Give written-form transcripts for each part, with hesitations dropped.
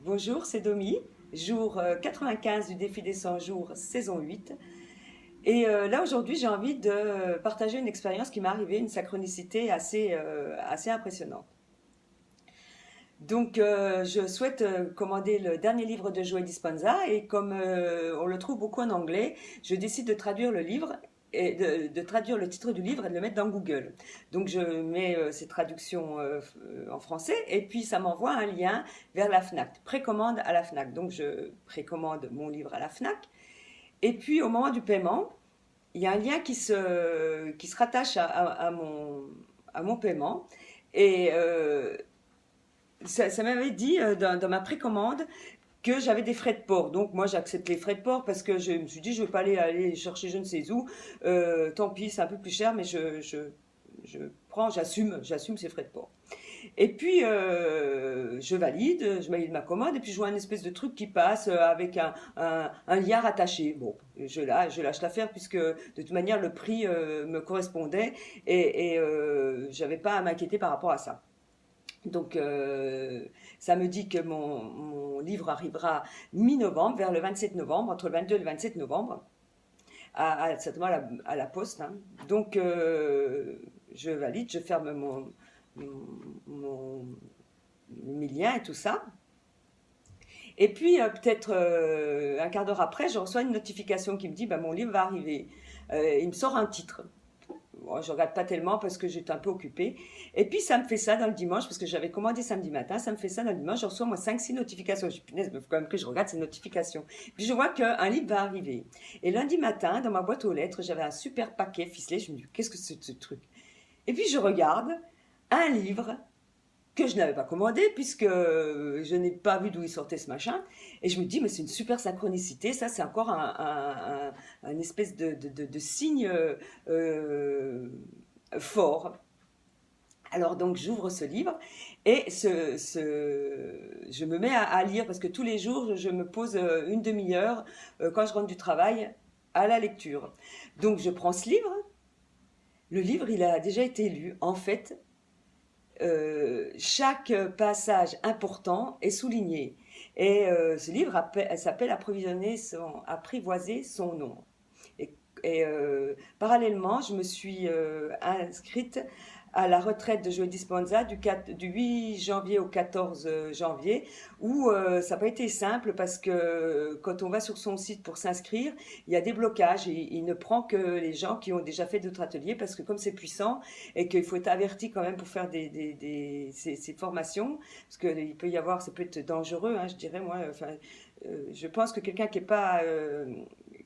Bonjour, c'est Domi, jour 95 du défi des 100 jours, saison 8. Et là, aujourd'hui, j'ai envie de partager une expérience qui m'est arrivée, une synchronicité assez impressionnante. Donc, je souhaite commander le dernier livre de Joe Dispenza et comme on le trouve beaucoup en anglais, je décide de traduire le livre et de traduire le titre du livre et de le mettre dans Google. Donc, je mets ces traductions en français et puis ça m'envoie un lien vers la Fnac, précommande à la Fnac. Donc, je précommande mon livre à la Fnac et puis au moment du paiement, il y a un lien qui se rattache à mon paiement et ça m'avait dit dans ma précommande que j'avais des frais de port. Donc moi j'accepte les frais de port parce que je me suis dit je ne vais pas aller chercher je ne sais où. Tant pis, c'est un peu plus cher, mais je prends, j'assume ces frais de port. Et puis je valide ma commande et puis je vois un espèce de truc qui passe avec un lien rattaché. Bon, je lâche l'affaire puisque de toute manière le prix me correspondait et j'avais pas à m'inquiéter par rapport à ça. Donc, ça me dit que mon livre arrivera mi-novembre, vers le 27 novembre, entre le 22 et le 27 novembre, certainement à la poste, hein. Donc, je valide, je ferme mon, mes liens et tout ça. Et puis, peut-être un quart d'heure après, je reçois une notification qui me dit, bah, mon livre va arriver. Il me sort un titre. Bon, je regarde pas tellement parce que j'étais un peu occupée. Et puis ça me fait ça dans le dimanche, parce que j'avais commandé samedi matin, ça me fait ça dans le dimanche, je reçois moi 5 6 notifications. Je dis, punaise, il faut quand même que je regarde ces notifications. Puis je vois qu'un livre va arriver. Et lundi matin, dans ma boîte aux lettres, j'avais un super paquet ficelé. Je me dis, qu'est-ce que c'est que ce truc? Et puis je regarde un livre que je n'avais pas commandé puisque je n'ai pas vu d'où il sortait ce machin. Et je me dis, mais c'est une super synchronicité, ça c'est encore un espèce de signe euh, fort. Alors donc j'ouvre ce livre et je me mets à lire parce que tous les jours je me pose une demi-heure quand je rentre du travail à la lecture. Donc je prends ce livre. Le livre il a déjà été lu. En fait, chaque passage important est souligné. Et ce livre s'appelle Apprivoiser son ombre. Et parallèlement, je me suis inscrite à la retraite de Joe Dispenza du 8 janvier au 14 janvier, où ça n'a pas été simple parce que quand on va sur son site pour s'inscrire, il y a des blocages et il ne prend que les gens qui ont déjà fait d'autres ateliers parce que comme c'est puissant et qu'il faut être averti quand même pour faire ces formations, parce qu'il peut y avoir, ça peut être dangereux, hein, je dirais moi, enfin, je pense que quelqu'un qui est pas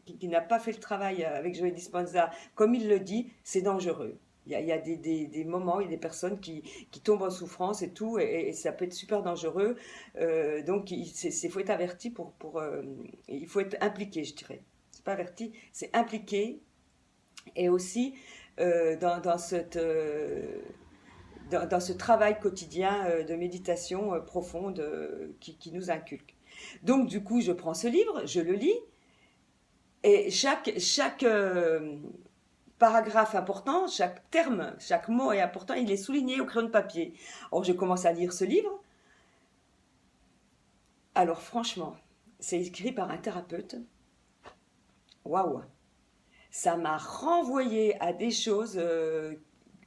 qui n'a pas fait le travail avec Joey Dispenza, comme il le dit, c'est dangereux. Il y a des moments, il y a des personnes qui tombent en souffrance et tout, et ça peut être super dangereux. Donc, faut être averti il faut être impliqué, je dirais. C'est pas averti, c'est impliqué, et aussi dans dans ce travail quotidien de méditation profonde qui nous inculque. Donc, du coup, je prends ce livre, je le lis, et chaque paragraphe important, chaque terme, chaque mot est important, il est souligné au crayon de papier. Or, je commence à lire ce livre. Alors, franchement, c'est écrit par un thérapeute. Waouh! Ça m'a renvoyé à des choses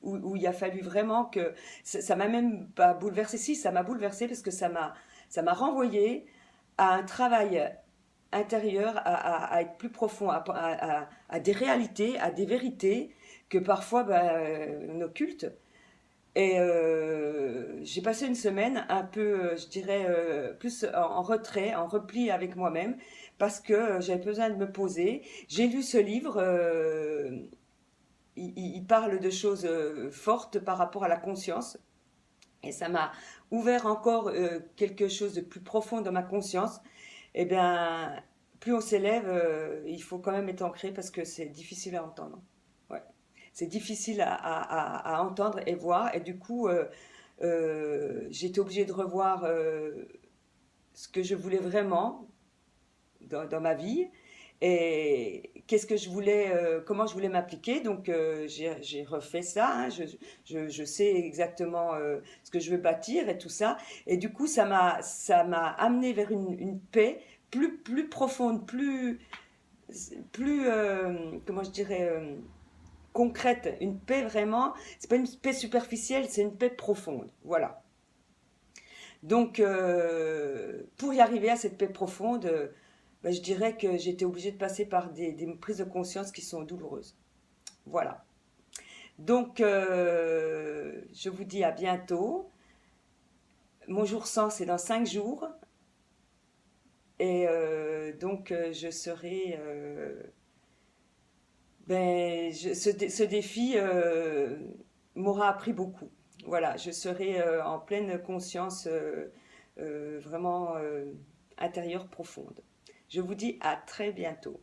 où il a fallu vraiment que. Ça m'a même pas bouleversé, si, ça m'a bouleversé parce que ça m'a renvoyé à un travail intérieur, à être plus profond, à des réalités, à des vérités que parfois on occulte. Et j'ai passé une semaine un peu, je dirais, plus en retrait, en repli avec moi-même, parce que j'avais besoin de me poser. J'ai lu ce livre, il parle de choses fortes par rapport à la conscience, et ça m'a ouvert encore quelque chose de plus profond dans ma conscience. Eh bien, plus on s'élève, il faut quand même être ancré parce que c'est difficile à entendre. Ouais. C'est difficile à entendre et voir. Et du coup, j'ai été obligée de revoir ce que je voulais vraiment dans ma vie et qu'est-ce que je voulais, comment je voulais m'appliquer. Donc j'ai refait ça, hein, je sais exactement ce que je veux bâtir et tout ça. Et du coup, ça m'a amené vers une paix plus profonde, plus comment je dirais, concrète. Une paix vraiment, c'est pas une paix superficielle, c'est une paix profonde. Voilà. Donc, pour y arriver à cette paix profonde, ben, je dirais que j'étais obligée de passer par des prises de conscience qui sont douloureuses. Voilà. Donc, je vous dis à bientôt. Mon jour 100, c'est dans 5 jours. Et donc, je serai... ce défi m'aura appris beaucoup. Voilà, je serai en pleine conscience vraiment intérieure profonde. Je vous dis à très bientôt.